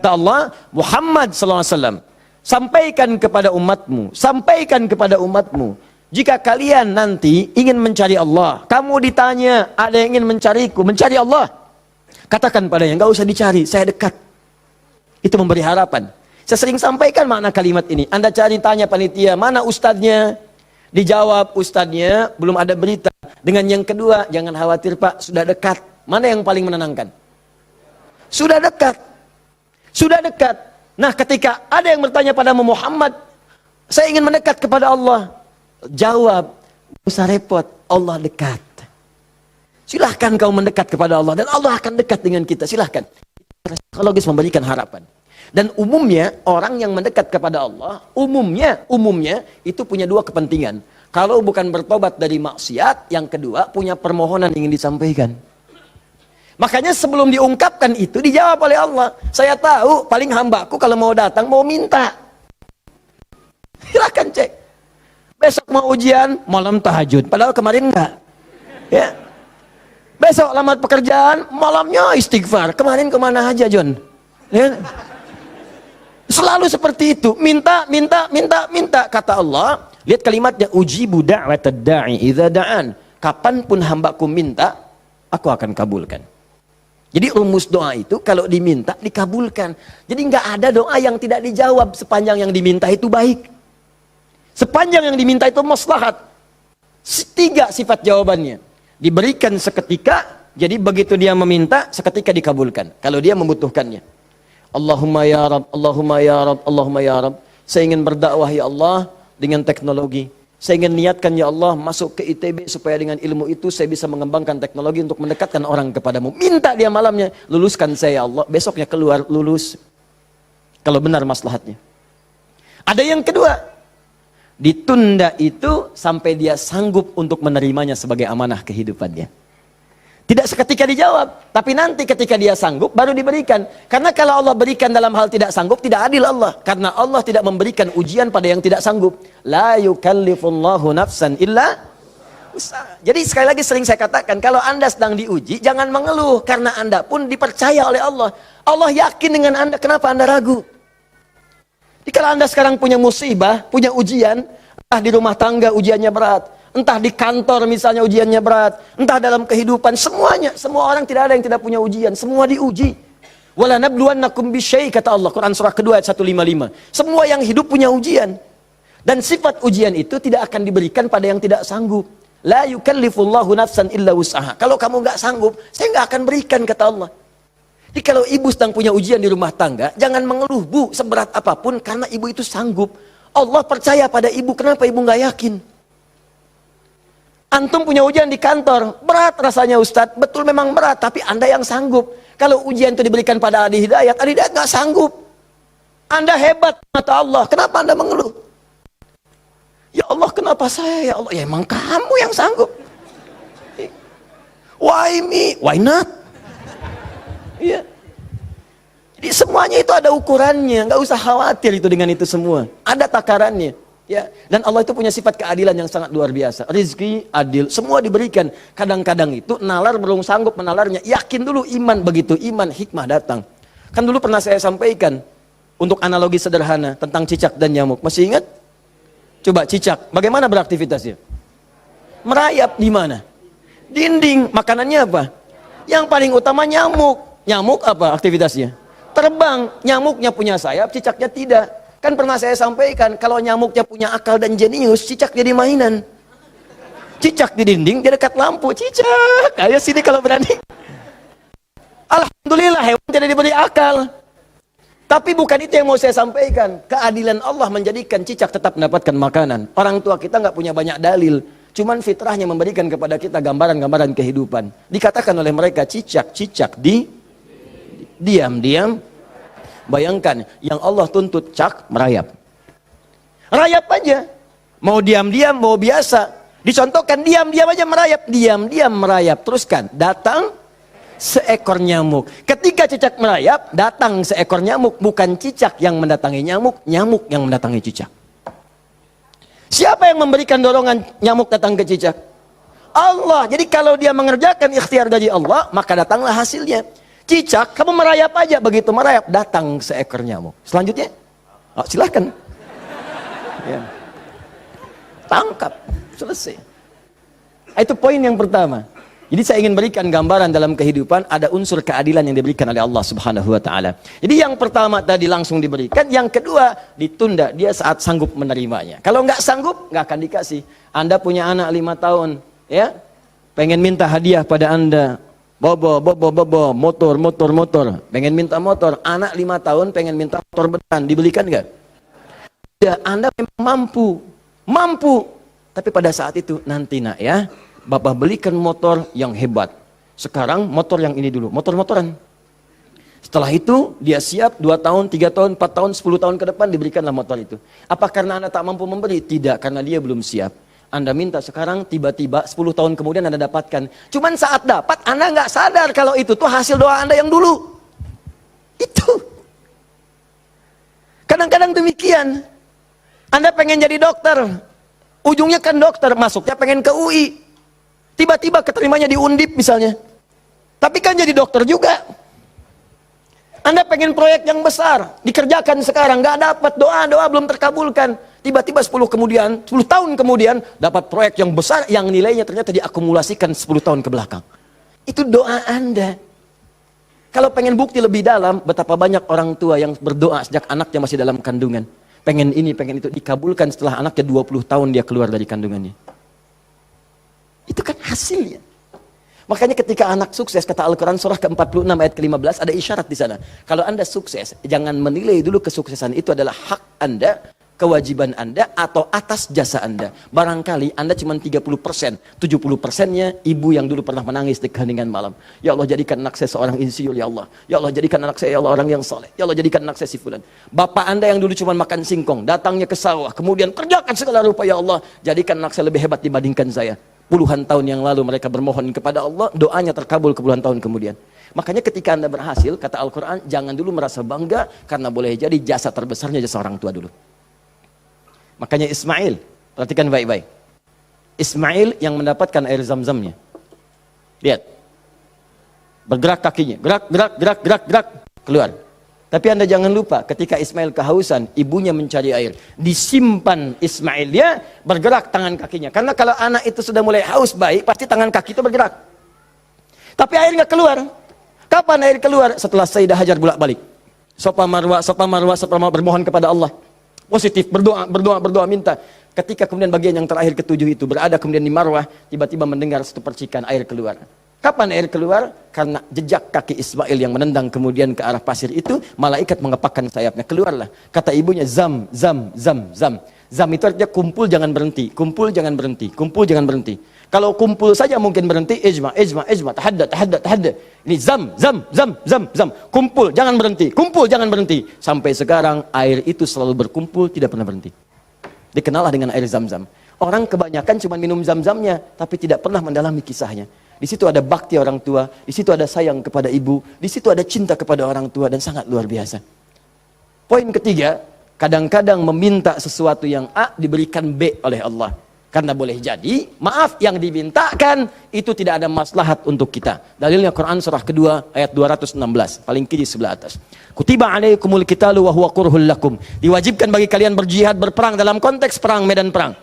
Kata Allah, Muhammad SAW, sampaikan kepada umatmu, jika kalian nanti ingin mencari Allah, kamu ditanya, ada yang ingin mencariku, mencari Allah, katakan padanya, enggak usah dicari, saya dekat. Itu memberi harapan. Saya sering sampaikan makna kalimat ini. Anda tanya panitia, mana ustadznya? Dijawab, ustadznya belum ada berita. Dengan yang kedua, jangan khawatir Pak, sudah dekat. Mana yang paling menenangkan? Sudah dekat. Sudah dekat. Nah, ketika ada yang bertanya pada Muhammad, saya ingin mendekat kepada Allah. Jawab, usah repot, Allah dekat. Silahkan kau mendekat kepada Allah, dan Allah akan dekat dengan kita, silahkan. Psikologis memberikan harapan. Dan umumnya, orang yang mendekat kepada Allah, umumnya itu punya dua kepentingan. Kalau bukan bertobat dari maksiat, yang kedua punya permohonan ingin disampaikan. Makanya sebelum diungkapkan itu, dijawab oleh Allah. Saya tahu, paling hambaku kalau mau datang, mau minta. Silahkan cek. Besok mau ujian, malam tahajud. Padahal kemarin enggak. Ya. Besok lamar pekerjaan, malamnya istighfar. Kemarin kemana aja, John? Ya. Selalu seperti itu. Minta. Kata Allah, lihat kalimatnya, ujibu da'watad da'i idza da'an. Kapanpun hambaku minta, aku akan kabulkan. Jadi rumus doa itu kalau diminta dikabulkan. Jadi nggak ada doa yang tidak dijawab sepanjang yang diminta itu baik. Sepanjang yang diminta itu maslahat. 3 sifat jawabannya. Diberikan seketika, jadi begitu dia meminta, seketika dikabulkan. Kalau dia membutuhkannya. Allahumma ya Rab, Allahumma ya Rab, Allahumma ya Rab. Saya ingin berdakwah ya Allah dengan teknologi. Saya ingin niatkan ya Allah masuk ke ITB supaya dengan ilmu itu saya bisa mengembangkan teknologi untuk mendekatkan orang kepadamu. Minta dia malamnya, luluskan saya ya Allah. Besoknya keluar lulus. Kalau benar maslahatnya. Ada yang kedua, ditunda itu sampai dia sanggup untuk menerimanya sebagai amanah kehidupannya. Tidak seketika dijawab, tapi nanti ketika dia sanggup baru diberikan. Karena kalau Allah berikan dalam hal tidak sanggup, tidak adil Allah. Karena Allah tidak memberikan ujian pada yang tidak sanggup. La yukallifullahu nafsan illa usaha. Jadi sekali lagi sering saya katakan, kalau Anda sedang diuji, jangan mengeluh. Karena Anda pun dipercaya oleh Allah. Allah yakin dengan Anda, kenapa Anda ragu? Jadi kalau Anda sekarang punya musibah, punya ujian, entah di rumah tangga ujiannya berat, entah di kantor misalnya ujiannya berat, entah dalam kehidupan, semuanya, semua orang tidak ada yang tidak punya ujian, semua diuji. Wala nabluwannakum bisyai, kata Allah, Quran surah kedua ayat 155. Semua yang hidup punya ujian. Dan sifat ujian itu tidak akan diberikan pada yang tidak sanggup. La yukallifullahu nafsan illa wus'aha. Kalau kamu nggak sanggup, saya nggak akan berikan, kata Allah. Jadi kalau ibu sedang punya ujian di rumah tangga, jangan mengeluh, Bu, seberat apapun, karena ibu itu sanggup. Allah percaya pada ibu, kenapa ibu nggak yakin? Antum punya ujian di kantor, berat rasanya Ustadz, betul memang berat, tapi Anda yang sanggup. Kalau ujian itu diberikan pada Adi Hidayat nggak sanggup. Anda hebat, kata Allah, kenapa Anda mengeluh? Ya Allah, kenapa saya? Ya Allah, ya emang kamu yang sanggup. Why me? Why not? Iya. Jadi semuanya itu ada ukurannya, nggak usah khawatir itu dengan itu semua. Ada takarannya. Ya, dan Allah itu punya sifat keadilan yang sangat luar biasa. Rizki adil, semua diberikan. Kadang-kadang itu nalar belum sanggup menalarnya. Yakin dulu iman, begitu iman hikmah datang. Kan dulu pernah saya sampaikan untuk analogi sederhana tentang cicak dan nyamuk. Masih ingat? Coba cicak, bagaimana beraktivitasnya? Merayap di mana? Dinding. Makanannya apa? Yang paling utama nyamuk. Nyamuk apa aktivitasnya? Terbang. Nyamuknya punya sayap, cicaknya tidak. Kan pernah saya sampaikan, kalau nyamuknya punya akal dan jenius, cicak jadi mainan. Cicak di dinding, dia dekat lampu. Cicak, ayo sini kalau berani. Alhamdulillah, hewan tidak diberi akal. Tapi bukan itu yang mau saya sampaikan. Keadilan Allah menjadikan cicak tetap mendapatkan makanan. Orang tua kita nggak punya banyak dalil. Cuman fitrahnya memberikan kepada kita gambaran-gambaran kehidupan. Dikatakan oleh mereka, cicak diam-diam. Bayangkan, yang Allah tuntut cak, merayap. Rayap aja. Mau diam-diam, mau biasa. Dicontohkan, diam-diam aja merayap. Diam-diam merayap. Teruskan, datang seekor nyamuk. Ketika cicak merayap, datang seekor nyamuk. Bukan cicak yang mendatangi nyamuk, nyamuk yang mendatangi cicak. Siapa yang memberikan dorongan nyamuk datang ke cicak? Allah. Jadi kalau dia mengerjakan ikhtiar dari Allah, maka datanglah hasilnya. Cicak, kamu merayap aja, begitu merayap datang seekor nyamuk. Selanjutnya, silahkan. Ya. Tangkap, selesai. Itu poin yang pertama. Jadi saya ingin berikan gambaran dalam kehidupan ada unsur keadilan yang diberikan oleh Allah Subhanahu wa taala. Jadi yang pertama tadi langsung diberikan, yang kedua ditunda dia saat sanggup menerimanya. Kalau nggak sanggup, nggak akan dikasih. Anda punya anak 5 tahun, ya, pengen minta hadiah pada Anda. Bobo, motor. Pengen minta motor. Anak 5 tahun pengen minta motor beneran, dibelikan nggak? Ya, Anda memang mampu. Tapi pada saat itu nanti nak ya, Bapak belikan motor yang hebat. Sekarang motor yang ini dulu, motor-motoran. Setelah itu dia siap 2 tahun, 3 tahun, 4 tahun, 10 tahun ke depan diberikanlah motor itu. Apa karena Anda tak mampu memberi? Tidak, karena dia belum siap. Anda minta sekarang, tiba-tiba 10 tahun kemudian Anda dapatkan. Cuman saat dapat Anda nggak sadar kalau itu tuh hasil doa Anda yang dulu. Itu. Kadang-kadang demikian. Anda pengen jadi dokter. Ujungnya kan dokter, masuknya pengen ke UI. Tiba-tiba keterimanya di Undip misalnya. Tapi kan jadi dokter juga. Anda pengen proyek yang besar, dikerjakan sekarang, nggak dapat, doa belum terkabulkan. Tiba-tiba 10 tahun kemudian, dapat proyek yang besar, yang nilainya ternyata diakumulasikan 10 tahun ke belakang. Itu doa Anda. Kalau pengen bukti lebih dalam, betapa banyak orang tua yang berdoa sejak anaknya masih dalam kandungan. Pengen ini, pengen itu, dikabulkan setelah anaknya 20 tahun dia keluar dari kandungannya. Itu kan hasilnya. Makanya ketika anak sukses, kata Al-Quran surah ke-46 ayat ke-15, ada isyarat di sana. Kalau Anda sukses, jangan menilai dulu kesuksesan itu adalah hak Anda, kewajiban Anda, atau atas jasa Anda. Barangkali Anda cuma 30%, 70%-nya ibu yang dulu pernah menangis di keheningan malam. Ya Allah, jadikan anak saya seorang insinyur, ya Allah. Ya Allah, jadikan anak saya, ya Allah, orang yang saleh. Ya Allah, jadikan anak saya si fulan. Bapak Anda yang dulu cuma makan singkong, datangnya ke sawah, kemudian kerjakan segala rupa, ya Allah, jadikan anak saya lebih hebat dibandingkan saya. Puluhan tahun yang lalu mereka bermohon kepada Allah, doanya terkabul ke puluhan tahun kemudian. Makanya ketika Anda berhasil, kata Al-Quran, jangan dulu merasa bangga, karena boleh jadi jasa terbesarnya jasa orang tua dulu. Makanya Ismail, perhatikan baik-baik. Ismail yang mendapatkan air zam-zamnya. Lihat. Bergerak kakinya, gerak, keluar. Tapi Anda jangan lupa, ketika Ismail kehausan, ibunya mencari air. Disimpan Ismail, dia bergerak tangan kakinya. Karena kalau anak itu sudah mulai haus baik, pasti tangan kaki itu bergerak. Tapi air nggak keluar. Kapan air keluar? Setelah Sayyidah Hajar bolak-balik. Safa Marwah, bermohon kepada Allah. Positif, berdoa, minta. Ketika kemudian bagian yang terakhir ketujuh itu berada kemudian di Marwah, tiba-tiba mendengar satu percikan air keluar. Kapan air keluar? Karena jejak kaki Ismail yang menendang kemudian ke arah pasir itu, malaikat mengepakkan sayapnya, keluarlah. Kata ibunya, zam. Zam itu artinya kumpul jangan berhenti, kumpul jangan berhenti, kumpul jangan berhenti. Kalau kumpul saja mungkin berhenti, ijma, tahadda. Ini zam. Kumpul jangan berhenti. Sampai sekarang air itu selalu berkumpul, tidak pernah berhenti. Dikenallah dengan air zam-zam. Orang kebanyakan cuma minum zam-zamnya, tapi tidak pernah mendalami kisahnya. Di situ ada bakti orang tua, di situ ada sayang kepada ibu, di situ ada cinta kepada orang tua, dan sangat luar biasa. Poin ketiga, kadang-kadang meminta sesuatu yang A diberikan B oleh Allah. Karena boleh jadi, maaf, yang dimintakan itu tidak ada maslahat untuk kita. Dalilnya Quran surah kedua ayat 216, paling kiri sebelah atas. Kutiba alaikumul qitalu wa huwa kurhul lakum. Diwajibkan bagi kalian berjihad, berperang dalam konteks perang, medan perang.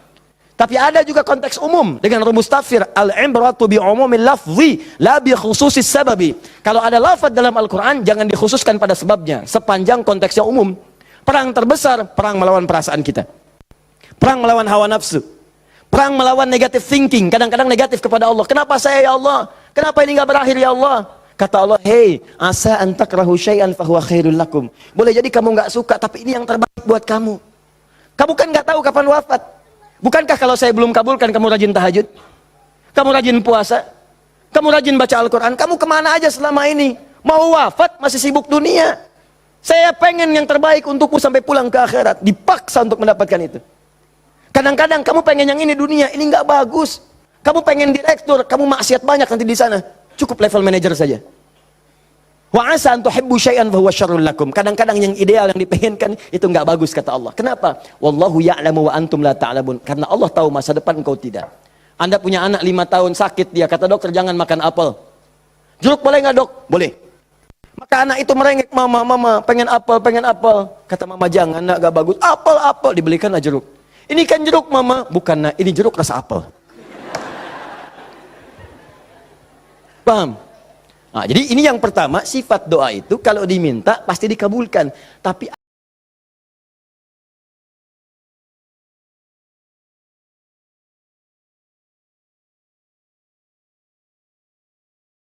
Tapi ada juga konteks umum dengan rumus tafsir, al-ibratu bi umumil lafzi la bi khususis sababi. Kalau ada lafaz dalam Al-Qur'an jangan dikhususkan pada sebabnya, sepanjang konteksnya umum. Perang terbesar, perang melawan perasaan kita. Perang melawan hawa nafsu. Perang melawan negative thinking, kadang-kadang negatif kepada Allah. Kenapa saya, ya Allah? Kenapa ini enggak berakhir, ya Allah? Kata Allah, "Hei, asa an takrahu syai'an fa huwa khairul lakum." Boleh jadi kamu enggak suka, tapi ini yang terbaik buat kamu. Kamu kan enggak tahu kapan wafat. Bukankah kalau saya belum kabulkan kamu rajin tahajud? Kamu rajin puasa? Kamu rajin baca Al-Quran? Kamu kemana aja selama ini? Mau wafat masih sibuk dunia. Saya pengen yang terbaik untukmu sampai pulang ke akhirat. Dipaksa untuk mendapatkan itu. Kadang-kadang kamu pengen yang ini dunia, ini nggak bagus. Kamu pengen direktur, kamu maksiat banyak nanti di sana. Cukup level manager saja. Wa asa an tuhibbu syai'an fa huwa syarrul lakum. Kadang-kadang yang ideal yang dipengenkan itu enggak bagus kata Allah. Kenapa? Wallahu ya'lamu wa antum la ta'lamun. Karena Allah tahu masa depan engkau tidak. Anda punya anak 5 tahun sakit, dia kata dokter jangan makan apel. Jeruk boleh enggak, Dok? Boleh. Maka anak itu merengek, mama, mama, pengen apel, pengen apel. Kata mama, jangan nak, gak bagus. Apel, apel, dibelikanlah jeruk. Ini kan jeruk mama, bukan nak, ini jeruk rasa apel. Paham? Nah, jadi ini yang pertama, sifat doa itu kalau diminta pasti dikabulkan. Tapi